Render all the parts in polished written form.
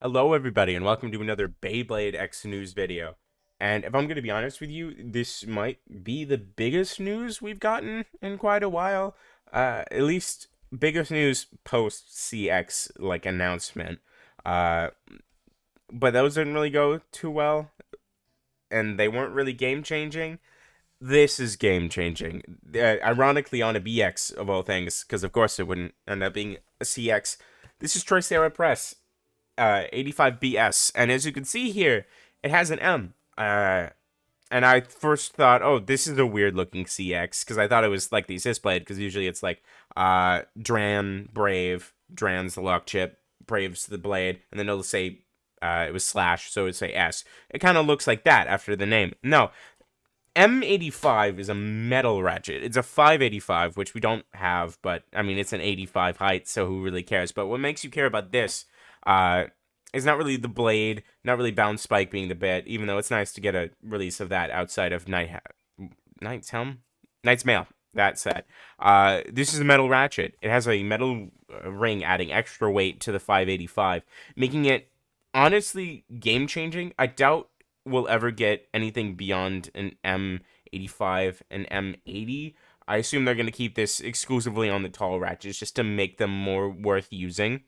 Hello, everybody, and welcome to another BeybladeX news video. And if I'm going to be honest with you, this might be the biggest news we've gotten in quite a while. At least biggest news post CX like announcement. Uh, but those didn't really go too well, and they weren't really game changing. This is game changing. Ironically, on a BX of all things, because of course it wouldn't end up being a CX. This is Tricera Press. 85BS, and as you can see here, it has an M. And I first thought, oh, this is a weird looking CX because I thought it was like the assist blade because usually it's like Dran, Brave, Dran's the lock chip, Brave's the blade, and then it'll say it was slash, so it would say S. It kind of looks like that after the name. No, M85 is a metal ratchet. It's a 585, which we don't have, but I mean, it's an 85 height, so who really cares? But what makes you care about this uh, is not really the blade, not really Bound Spike being the bit, even though it's nice to get a release of that outside of Knight's Helm? Knight's Mail. That said, this is a metal ratchet. It has a metal ring adding extra weight to the 585, making it honestly game changing. I doubt we'll ever get anything beyond an M85 and M80. I assume they're going to keep this exclusively on the tall ratchets just to make them more worth using.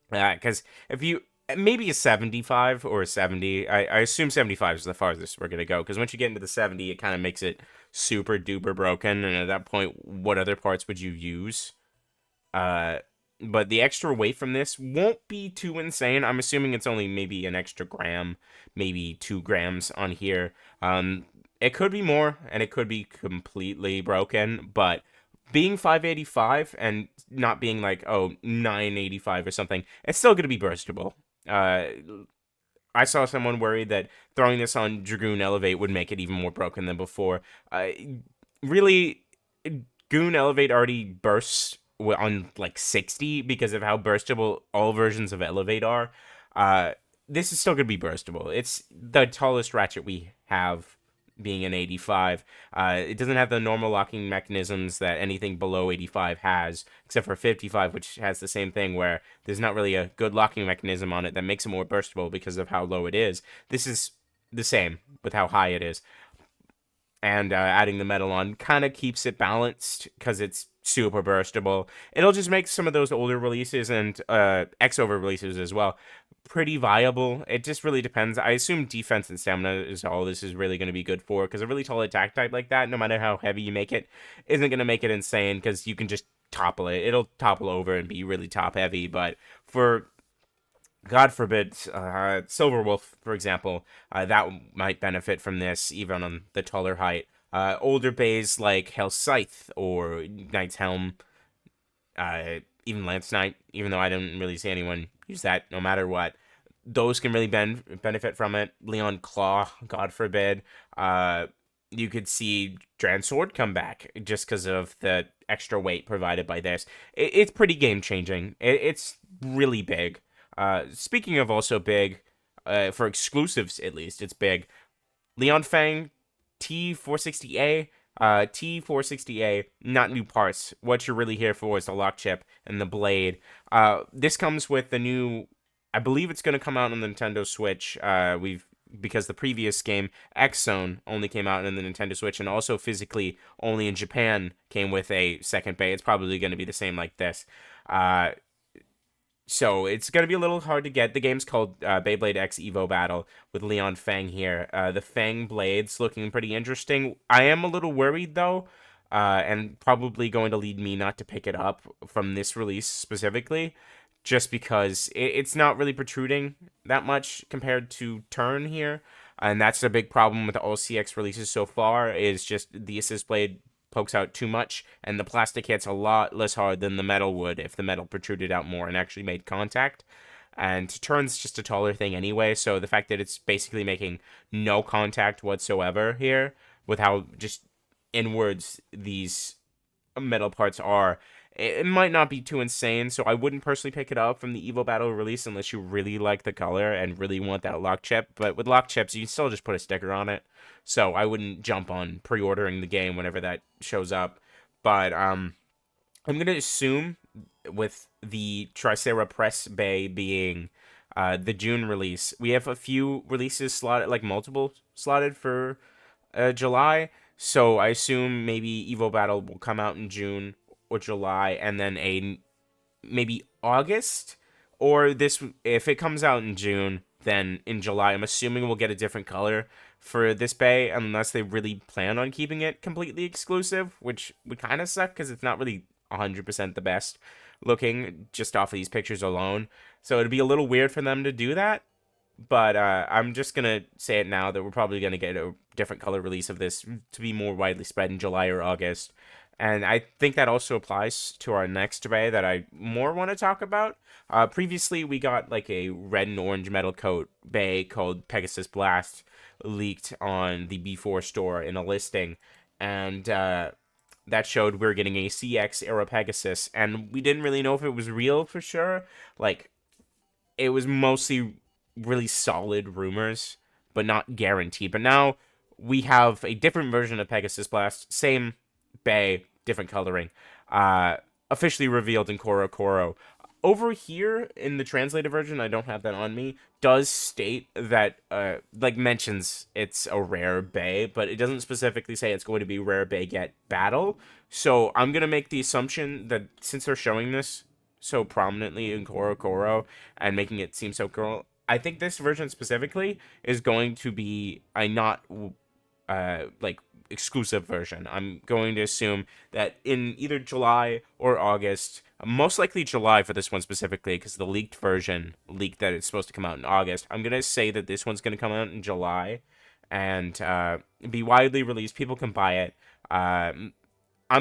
Because if you maybe a 75 or a 70, I assume 75 is the farthest we're going to go. Because once you get into the 70, it kind of makes it super duper broken. And at that point, what other parts would you use? Uh, but the extra weight from this won't be too insane. I'm assuming it's only maybe an extra gram, maybe 2 grams on here. It could be more, and it could be completely broken, but being 585 and not being like, oh, 985 or something, it's still going to be burstable. I saw someone worried that throwing this on Dragoon Elevate would make it even more broken than before. Really, Goon Elevate already bursts on like 60 because of how burstable all versions of Elevate are. Uh, this is still going to be burstable. It's the tallest ratchet we have, being an 85. It doesn't have the normal locking mechanisms that anything below 85 has, except for 55, which has the same thing where there's not really a good locking mechanism on it that makes it more burstable because of how low it is. This is the same with how high it is, and adding the metal on kind of keeps it balanced because it's super burstable. It'll just make some of those older releases and X-Over releases as well pretty viable. It just really depends. I assume defense and stamina is all this is really going to be good for, because a really tall attack type like that, no matter how heavy you make it, isn't going to make it insane because you can just topple it. It'll topple over and be really top heavy, but for God forbid, Silver Wolf, for example, that might benefit from this even on the taller height. Older bays like Hell Scythe or Knight's Helm, even Lance Knight, even though I don't really see anyone use that no matter what, those can really benefit from it. Leon Claw, God forbid. You could see Dran Sword come back just because of the extra weight provided by this. It's pretty game changing. It's really big. Speaking of also big, for exclusives at least, it's big. Leon Fang T460A, T460A, not new parts. What you're really here for is the lock chip and the blade. This comes with the new, I believe it's going to come out on the Nintendo Switch. Because the previous game, X Zone, only came out on the Nintendo Switch, and also physically only in Japan came with a second bay. It's probably going to be the same like this. So it's going to be a little hard to get. The game's called BeybladeX Evo Battle with Leon Fang here. The Fang blades looking pretty interesting. I am a little worried though, and probably going to lead me not to pick it up from this release specifically, just because it's not really protruding that much compared to Turn here. And that's a big problem with all CX releases so far, is just the assist blade pokes out too much, and the plastic hits a lot less hard than the metal would if the metal protruded out more and actually made contact. And Turn's just a taller thing anyway, so the fact that it's basically making no contact whatsoever here, with how just inwards these metal parts are, it might not be too insane, so I wouldn't personally pick it up from the Evo Battle release unless you really like the color and really want that lock chip. But with lock chips, you can still just put a sticker on it, so I wouldn't jump on pre-ordering the game whenever that shows up. But I'm gonna assume with the Tricera Press Bay being the June release. We have a few releases slotted, like multiple slotted for July. So I assume maybe Evo Battle will come out in June or July, and then a maybe August, or this if it comes out in June, then in July I'm assuming we'll get a different color for this bay, unless they really plan on keeping it completely exclusive, which would kind of suck because it's not really 100% the best looking just off of these pictures alone. So it'd be a little weird for them to do that, but I'm just gonna say it now that we're probably gonna get a different color release of this to be more widely spread in July or August. And I think that also applies to our next bay that I more want to talk about. Previously, we got like a red and orange metal coat bay called Pegasus Blast leaked on the B4 store in a listing, and that showed we were getting a CX Aero Pegasus, and we didn't really know if it was real for sure. Like, it was mostly really solid rumors, but not guaranteed. But now we have a different version of Pegasus Blast, same bay, different coloring, uh, officially revealed in Koro Koro. Over here in the translated version, I don't have that on me, does state that, like, mentions it's a rare bay, but it doesn't specifically say it's going to be rare bay get battle. So I'm going to make the assumption that since they're showing this so prominently in Koro Koro and making it seem so cool, I think this version specifically is going to be a not like exclusive version. I'm going to assume that in either July or August, most likely July for this one specifically, because the leaked version leaked that it's supposed to come out in August. I'm gonna say that this one's gonna come out in July and be widely released. People can buy it. I'm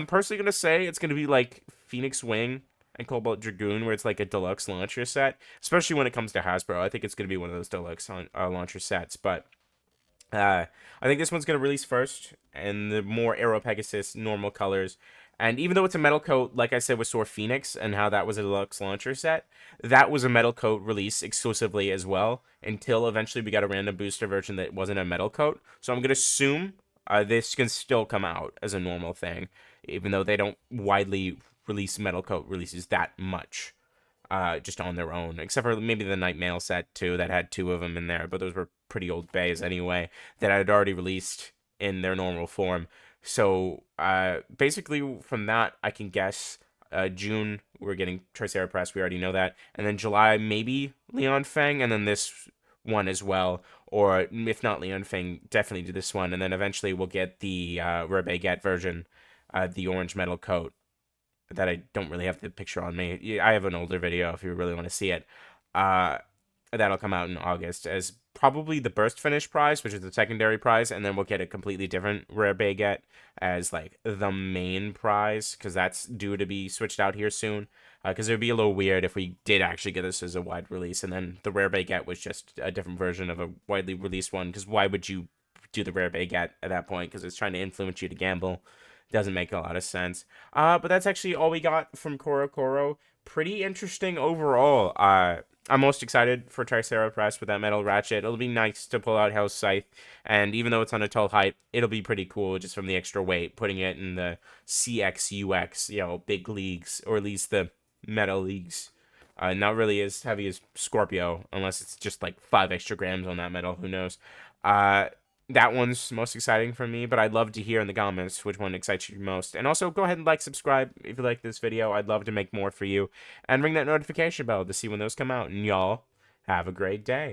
personally gonna say it's gonna be like Phoenix Wing and Cobalt Dragoon, where it's like a deluxe launcher set. Especially when it comes to Hasbro, I think it's gonna be one of those deluxe launcher sets. But I think this one's going to release first, and the more Aero Pegasus normal colors. And even though it's a metal coat, like I said with Sword Phoenix and how that was a deluxe launcher set, that was a metal coat release exclusively as well, until eventually we got a random booster version that wasn't a metal coat. So I'm going to assume this can still come out as a normal thing, even though they don't widely release metal coat releases that much. Just on their own, except for maybe the Night Mail set too, that had two of them in there, but those were pretty old bays anyway, that I had already released in their normal form. So basically from that, I can guess June we're getting Tricera Press, we already know that, and then July maybe Leon Feng, and then this one as well, or if not Leon Feng, definitely do this one, and then eventually we'll get the Rare Baguette version, the orange metal coat, that I don't really have the picture on me. I have an older video if you really want to see it. That'll come out in August as probably the burst finish prize, which is the secondary prize, and then we'll get a completely different rare baguette as like the main prize, because that's due to be switched out here soon. Because it would be a little weird if we did actually get this as a wide release, and then the rare baguette was just a different version of a widely released one. Because why would you do the rare baguette at that point? Because it's trying to influence you to gamble. Doesn't make a lot of sense. But that's actually all we got from Koro Koro. Pretty interesting overall. I'm most excited for Tricera Press with that metal ratchet. It'll be nice to pull out Hell's Scythe, and even though it's on a tall height, it'll be pretty cool just from the extra weight, putting it in the CXUX, big leagues, or at least the metal leagues. Not really as heavy as Scorpio, unless it's just like 5 extra grams on that metal, who knows. That one's most exciting for me, but I'd love to hear in the comments which one excites you most. And also, go ahead and like, subscribe if you like this video. I'd love to make more for you. And ring that notification bell to see when those come out. And y'all, have a great day.